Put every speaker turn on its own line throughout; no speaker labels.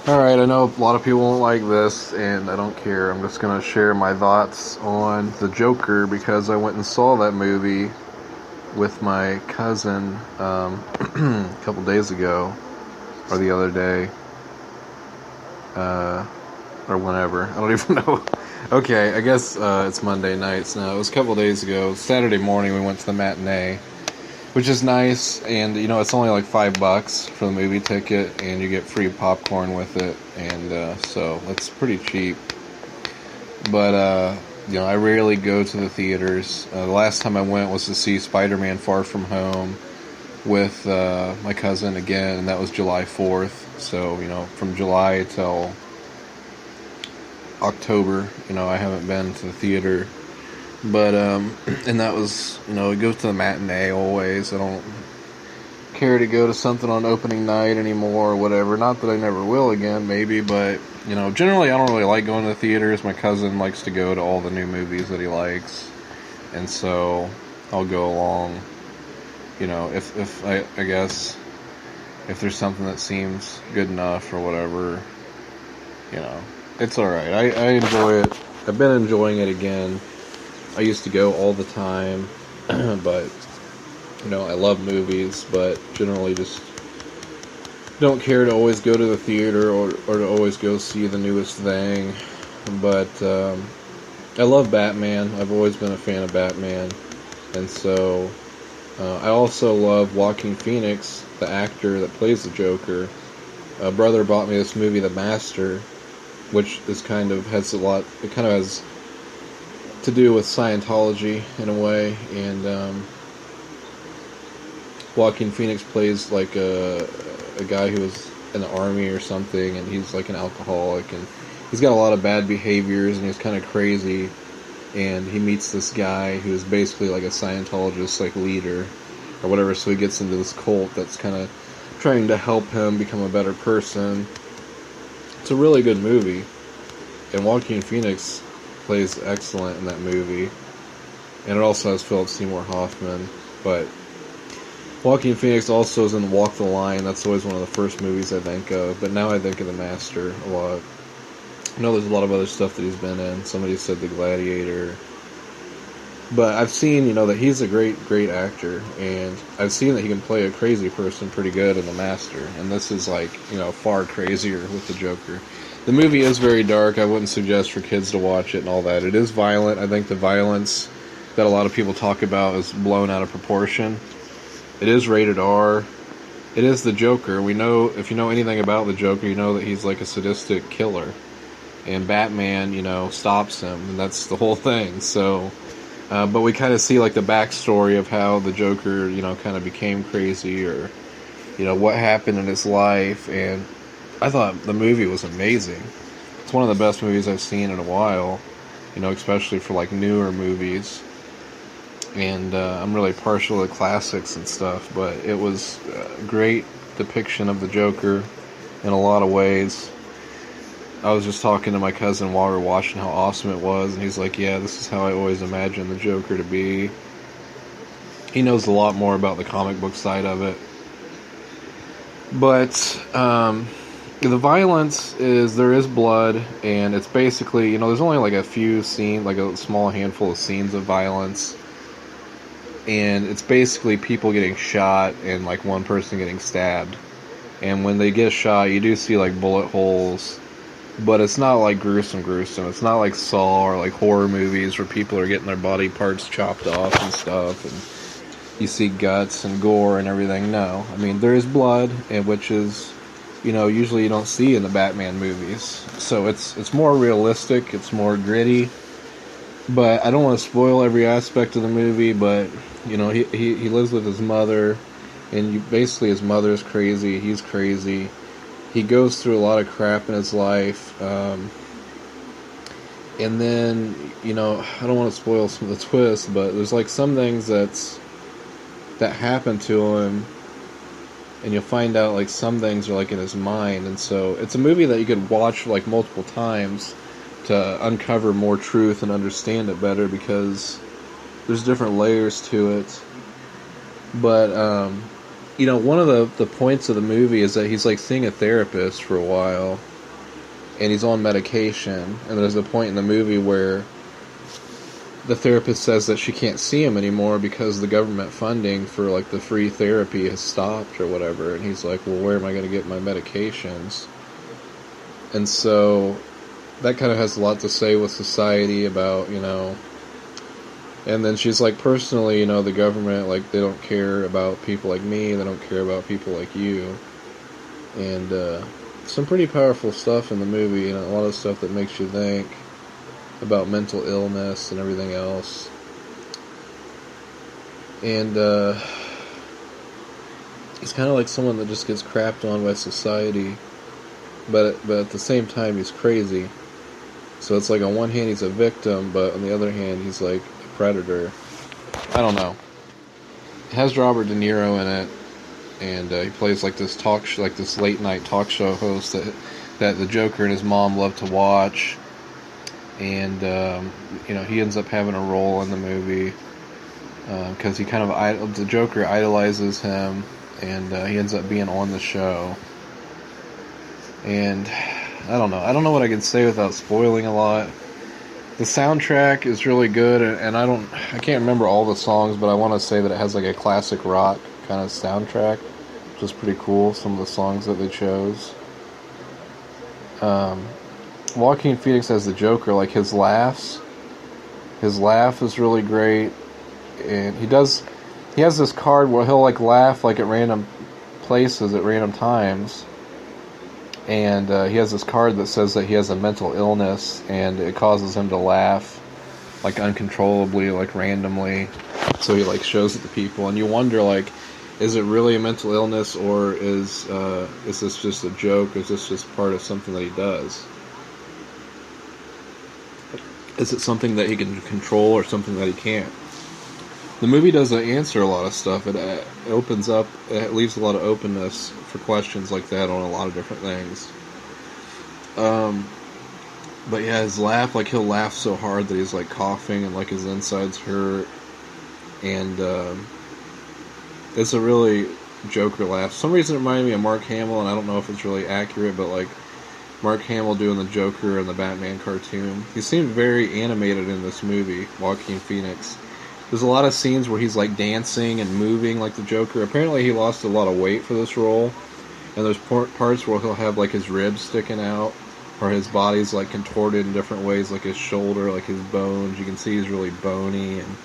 Alright, I know a lot of people won't like this, and I don't care. I'm just gonna share my thoughts on The Joker because I went and saw that movie with my cousin a couple days ago, or the other day, or whenever. I don't even know. Okay, I guess it's Monday nights now. It was a couple days ago. Saturday morning we went to the matinee, which is nice, and it's only like $5 for the movie ticket, and you get free popcorn with it, and so it's pretty cheap. But I rarely go to the theaters. The last time I went was to see Spider-Man: Far From Home with my cousin again, and that was July 4th. So from July till October, I haven't been to the theater. But, and that was, we go to the matinee always. I don't care to go to something on opening night anymore or whatever. Not that I never will again, maybe, but, generally I don't really like going to the theaters. My cousin likes to go to all the new movies that he likes. And so I'll go along, if I guess, if there's something that seems good enough or whatever, it's alright. I enjoy it. I've been enjoying it again. I used to go all the time, but, I love movies, but generally just don't care to always go to the theater or to always go see the newest thing. But I love Batman. I've always been a fan of Batman. And so I also love Joaquin Phoenix, the actor that plays the Joker. A brother bought me this movie, The Master, which is kind of has to do with Scientology in a way, and Joaquin Phoenix plays like a guy who was in the army or something, and he's like an alcoholic, and he's got a lot of bad behaviors, and he's kind of crazy, and he meets this guy who's basically like a Scientologist, like leader, or whatever, so he gets into this cult that's kind of trying to help him become a better person. It's a really good movie, and Joaquin Phoenix plays excellent in that movie, and it also has Philip Seymour Hoffman. But Joaquin Phoenix also is in Walk the Line. That's always one of the first movies I think of, but now I think of The Master a lot. I know there's a lot of other stuff that he's been in. Somebody said The Gladiator, but I've seen that he's a great actor, and I've seen that he can play a crazy person pretty good in The Master, and this is like far crazier with the Joker. The movie is very dark. I wouldn't suggest for kids to watch it and all that. It is violent. I think the violence that a lot of people talk about is blown out of proportion. It is rated R. It is the Joker. We know, if you know anything about the Joker, you know that he's like a sadistic killer. And Batman, stops him, and that's the whole thing. So, but we kind of see like the backstory of how the Joker, kind of became crazy, or, what happened in his life, and I thought the movie was amazing. It's one of the best movies I've seen in a while, especially for like newer movies. And I'm really partial to classics and stuff, but it was a great depiction of the Joker in a lot of ways. I was just talking to my cousin while we were watching how awesome it was, and he's like, yeah, this is how I always imagined the Joker to be. He knows a lot more about the comic book side of it. But the violence there is blood, and it's basically, there's only like a few scenes, like a small handful of scenes of violence, and it's basically people getting shot and like one person getting stabbed. And when they get shot, you do see like bullet holes, but it's not like gruesome. It's not like Saw or like horror movies where people are getting their body parts chopped off and stuff, and you see guts and gore and everything. No, I mean, there is blood, and which is, usually you don't see in the Batman movies. So it's more realistic, it's more gritty. But I don't want to spoil every aspect of the movie, but, he lives with his mother, and basically his mother's crazy, he's crazy. He goes through a lot of crap in his life, and then, I don't want to spoil some of the twists, but there's like some things that happen to him, and you'll find out like some things are like in his mind, and so it's a movie that you could watch like multiple times to uncover more truth and understand it better, because there's different layers to it. But one of the points of the movie is that he's like seeing a therapist for a while, and he's on medication, and there's a point in the movie where the therapist says that she can't see him anymore because the government funding for like the free therapy has stopped or whatever, and he's like, well, where am I going to get my medications? And so that kind of has a lot to say with society about, and then she's like, personally, the government, like, they don't care about people like me, they don't care about people like you. And some pretty powerful stuff in the movie, and a lot of stuff that makes you think about mental illness and everything else. And he's kind of like someone that just gets crapped on by society, but at the same time he's crazy. So it's like on one hand he's a victim, but on the other hand he's like a predator. I don't know. It has Robert De Niro in it, and he plays like this this late night talk show host that the Joker and his mom love to watch. And he ends up having a role in the movie because the Joker idolizes him, and he ends up being on the show. And I don't know what I can say without spoiling a lot. The soundtrack is really good, and I can't remember all the songs, but I want to say that it has like a classic rock kind of soundtrack, which is pretty cool. Some of the songs that they chose. Joaquin Phoenix as the Joker, like his laugh is really great, and he has this card where he'll like laugh like at random places at random times, and he has this card that says that he has a mental illness, and it causes him to laugh like uncontrollably, like randomly, so he like shows it to people, and you wonder, like, is it really a mental illness, or is this just a joke, or is this just part of something that he does? Is it something that he can control or something that he can't? The movie doesn't answer a lot of stuff. It opens up, it leaves a lot of openness for questions like that on a lot of different things. But yeah, his laugh, like he'll laugh so hard that he's like coughing and like his insides hurt. And it's a really Joker laugh. For some reason it reminded me of Mark Hamill, and I don't know if it's really accurate, but like Mark Hamill doing the Joker in the Batman cartoon. He seemed very animated in this movie, Joaquin Phoenix. There's a lot of scenes where he's like dancing and moving like the Joker. Apparently he lost a lot of weight for this role, and there's parts where he'll have like his ribs sticking out, or his body's like contorted in different ways, like his shoulder, like his bones. You can see he's really bony, and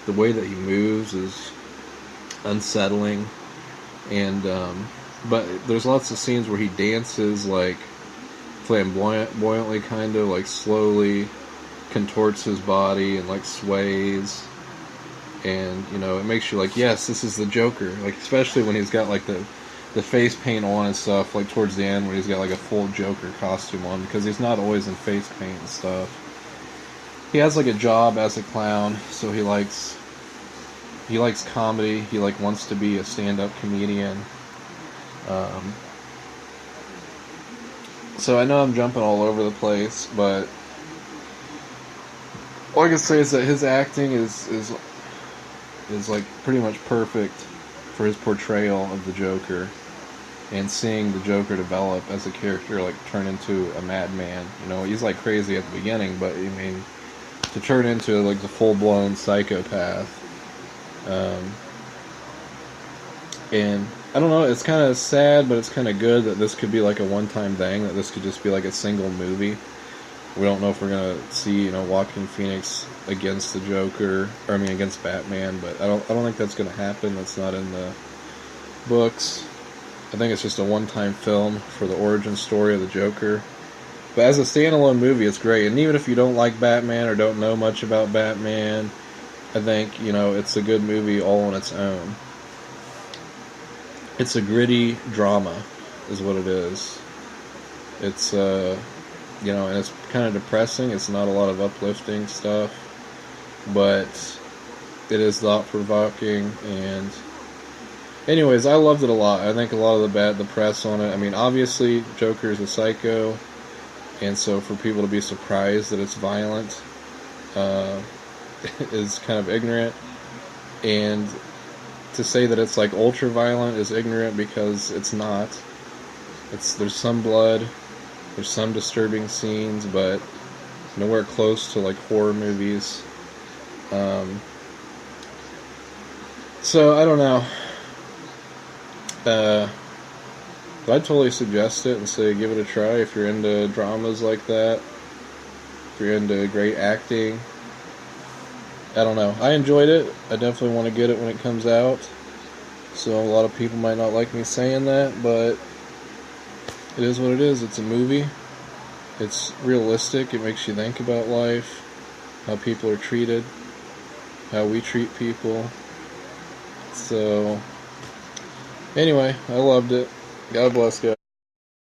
the way that he moves is unsettling. And but there's lots of scenes where he dances like flamboyantly, kind of like slowly contorts his body and like sways, and it makes you like, yes, this is the Joker, like especially when he's got like the face paint on and stuff, like towards the end when he's got like a full Joker costume on, because he's not always in face paint and stuff. He has like a job as a clown, so he likes comedy. He like wants to be a stand-up comedian. So I know I'm jumping all over the place, but all I can say is that his acting is like pretty much perfect for his portrayal of the Joker, and seeing the Joker develop as a character, like turn into a madman. He's like crazy at the beginning, but I mean, to turn into like the full-blown psychopath. And I don't know, it's kind of sad, but it's kind of good that this could be like a one-time thing, that this could just be like a single movie. We don't know if we're going to see, Joaquin Phoenix against the Joker, against Batman, but I don't think that's going to happen. That's not in the books. I think it's just a one-time film for the origin story of the Joker. But as a standalone movie, it's great. And even if you don't like Batman or don't know much about Batman, I think, it's a good movie all on its own. It's a gritty drama, is what it is. It's, and it's kind of depressing. It's not a lot of uplifting stuff, but it is thought-provoking. And anyways, I loved it a lot. I think a lot of the press on it, obviously Joker is a psycho, and so for people to be surprised that it's violent is kind of ignorant, and to say that it's like ultra violent is ignorant, because it's not. There's some blood, There's some disturbing scenes, but nowhere close to like horror movies. So I don't know. But I'd totally suggest it and say give it a try if you're into dramas like that. If you're into great acting. I don't know. I enjoyed it. I definitely want to get it when it comes out. So a lot of people might not like me saying that, but it is what it is. It's a movie. It's realistic. It makes you think about life, how people are treated, how we treat people. So, anyway, I loved it. God bless, guys.